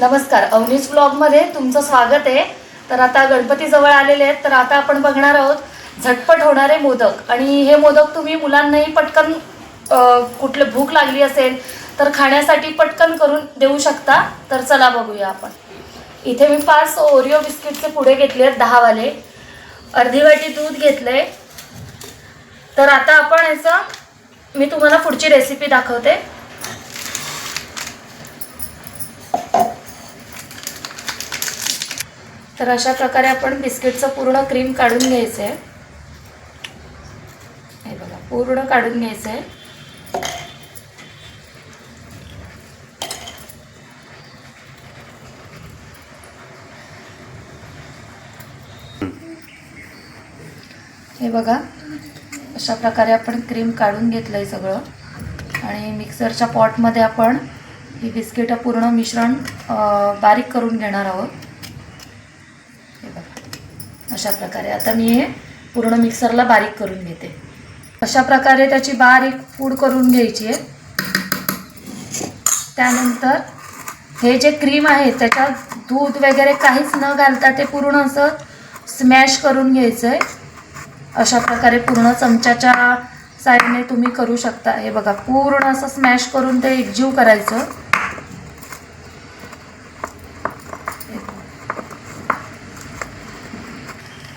नमस्कार, अवनीज ब्लॉगमध्ये तुमचं स्वागत आहे। तर आता गणपती जवळ आलेले आहेत, तर आता आपण बघणार आहोत झटपट होणारे मोदक। आणि हे मोदक तुम्ही मुलांनाही पटकन कुठले भूक लागली असेल तर खाण्यासाठी पटकन करून देऊ शकता। तर चला बघूया आपण। इथे मी 5 ओरिओ बिस्किटचे पुडे घेतले आहेत, 10 वाले। अर्धी वाटी दूध घेतले। तर आता आपण याचं मी तुम्हाला पुढची रेसिपी दाखवते। तर अशा प्रकारे आपण बिस्किटचं पूर्ण क्रीम काढून घ्यायचं आहे। हे बघा, पूर्ण काढून घ्यायचं आहे। हे बघा, अशा प्रकारे आपण क्रीम काढून घेतलंय सगळं। आणि मिक्सरच्या पॉटमध्ये आपण ही बिस्किटं पूर्ण मिश्रण बारीक करून घेणार आहोत। अशा प्रकारे आता मी हे पूर्ण मिक्सरला बारीक करून घेते। अशा प्रकारे त्याची बारीक पूड करून घ्यायची आहे। त्यानंतर हे जे क्रीम आहे त्याच्यात दूध वगैरे काहीच न घालता ते पूर्ण असं स्मॅश करून घ्यायचं आहे। अशा प्रकारे पूर्ण चमच्याच्या साईडने तुम्ही करू शकता। हे बघा, पूर्ण असं स्मॅश करून ते एकजीव करायचं।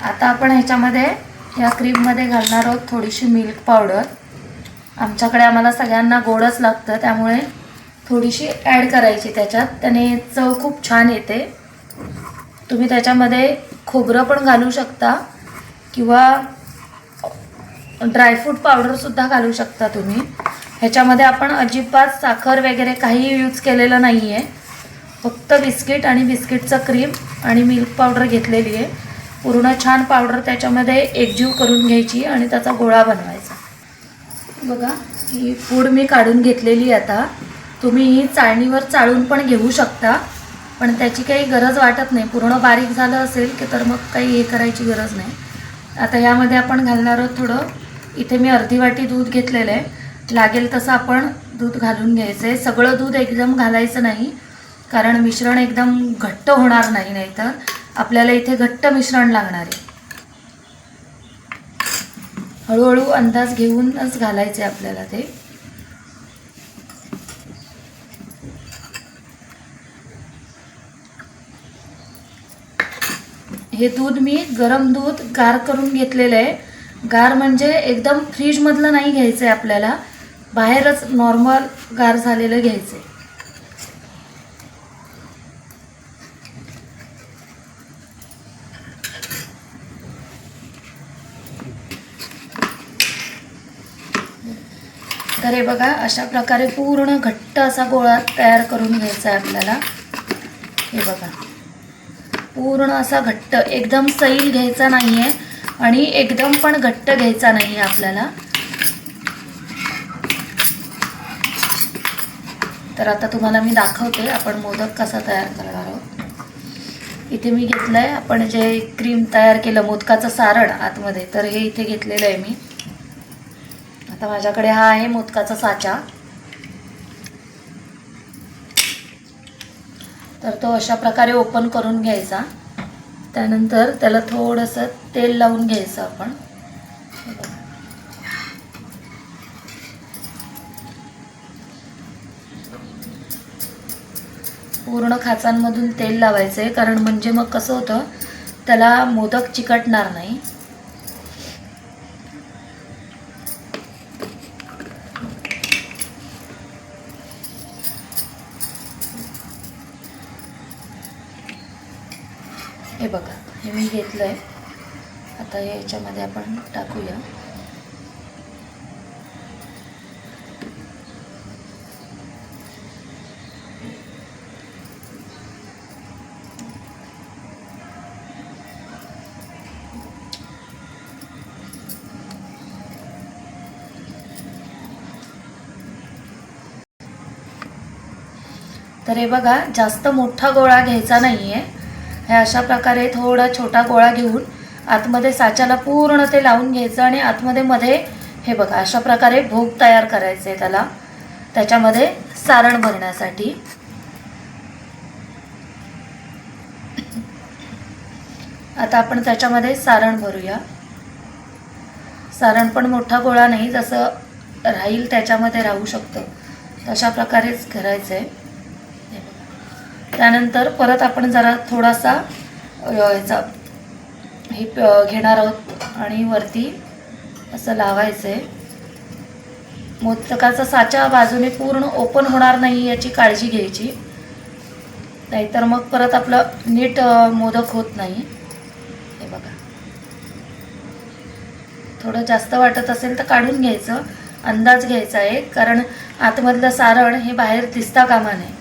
आता आपण ह्याच्यामध्ये या क्रीममध्ये घालणार आहोत थोडीशी मिल्क पावडर। आम्हाला सगळ्यांना गोडच लागतं, त्यामुळे थोडीशी ॲड करायची त्याच्यात, त्याने चव खूप छान येते। तुम्ही त्याच्यामध्ये खोबरं पण घालू शकता किंवा ड्रायफ्रूट पावडरसुद्धा घालू शकता तुम्ही। ह्याच्यामध्ये आपण अजिबात साखर वगैरे काही यूज केलेलं नाही आहे, फक्त बिस्किट आणि बिस्किटचं क्रीम आणि मिल्क पावडर घेतलेली आहे। पूर्ण छान पावडर त्याच्यामध्ये एकजीव करून घ्यायची आणि त्याचा गोळा बनवायचा। बघा, ही पूड मी काढून घेतलेली। आता तुम्ही ही चाळणीवर चाळून पण घेऊ शकता, पण त्याची काही गरज वाटत नाही। पूर्ण बारीक झालं असेल की तर मग काही हे करायची गरज नाही। आता यामध्ये आपण घालणार आहोत थोडं, इथे मी अर्धी वाटी दूध घेतलेलं आहे। लागेल तसं आपण दूध घालून घ्यायचं आहे। सगळं दूध एकदम घालायचं नाही, कारण मिश्रण एकदम घट्ट होणार नाही, नाहीतर आपल्याला इथे घट्ट मिश्रण लागणार आहे। हळूहळू अंदाज घेऊनच घालायचे आपल्याला ते। हे दूध मी गरम दूध गार करून घेतलेलं आहे। गार म्हणजे एकदम फ्रीजमधलं नाही घ्यायचं आहे आपल्याला, बाहेरच नॉर्मल गार झालेलं घ्यायचं आहे। तर हे बघा, अशा प्रकारे पूर्ण घट्ट असा गोळा तयार करून घ्यायचा आहे आपल्याला। हे बघा, पूर्ण असा घट्ट, एकदम सैल घ्यायचा नाही आहे आणि एकदम पण घट्ट घ्यायचा नाही आहे आपल्याला। तर आता तुम्हाला मी दाखवते आपण मोदक कसा तयार करणार आहोत। इथे मी घेतलं आहे आपण जे क्रीम तयार केलं, मोदकाचं सारण आतमध्ये, तर हे इथे घेतलेलं आहे मी। आता माझ्याकडे हा आहे मोदकाचा साचा। तर तो अशा प्रकारे ओपन करून घ्यायचा। त्यानंतर त्याला थोडंसं तेल लावून घ्यायचं आपण। पूर्ण खाचांमधून तेल लावायचं आहे, कारण म्हणजे मग कसं होतं, त्याला मोदक चिकटणार नाही। हे बघा, हे मी घेतलं आहे। आता याच्यामध्ये आपण टाकूया। तर हे बघा, जास्त मोठा गोळा घ्यायचा नाही आहे। हे अशा प्रकारे थोडा छोटा गोळा घेऊन आतमध्ये साच्याला पूर्ण ते लावून घ्यायचं आणि आतमध्ये हे बघा अशा प्रकारे भोग तयार करायचे त्याला, त्याच्यामध्ये सारण भरण्यासाठी। आता आपण त्याच्यामध्ये सारण भरूया. सारण पण मोठा गोळा नाही, जसं राहील त्याच्यामध्ये राहू शकतं तशा प्रकारेच करायचं आहे. त्यानंतर परत आपण जरा थोडासा ह्याचा हे घेणार आहोत आणि वरती असं लावायचं आहे. मोदकाचा साचा बाजूने पूर्ण ओपन होणार नाही याची काळजी घ्यायची, नाहीतर मग परत आपलं नीट मोदक होत नाही. हे बघा, थोडं जास्त वाटत असेल तर काढून घ्यायचं, अंदाज घ्यायचा आहे, कारण आतमधलं सारण हे बाहेर दिसता कामा नये.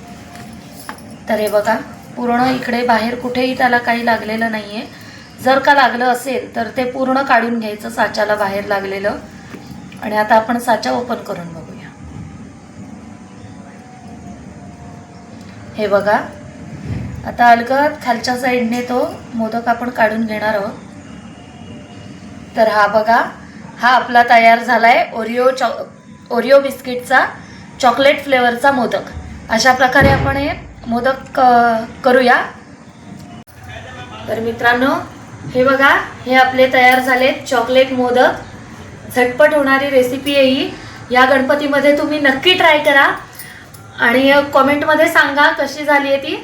तर हे बघा, पूर्ण इकडे बाहेर कुठेही त्याला काही लागलेलं नाही आहे. जर का लागलं असेल तर ते पूर्ण काढून घ्यायचं साच्याला बाहेर लागलेलं. आणि आता आपण साचा ओपन करून बघूया. हे बघा, आता अलगद खालच्या साईडने तो मोदक आपण काढून घेणार आहोत. तर हा बघा, हा आपला तयार झाला आहे ओरिओ बिस्किटचा चॉकलेट फ्लेवरचा मोदक. अशा प्रकारे आपण हे मोदक करूया. तर मित्रांनो, हे बघा, हे आपले तयार झाले चॉकलेट मोदक. झटपट होणारी रेसिपी आहे ही. या गणपतीमध्ये तुम्ही नक्की ट्राय करा आणि कॉमेंटमध्ये सांगा कशी झाली आहे ती.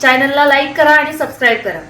चॅनलला लाईक करा आणि सबस्क्राईब करा.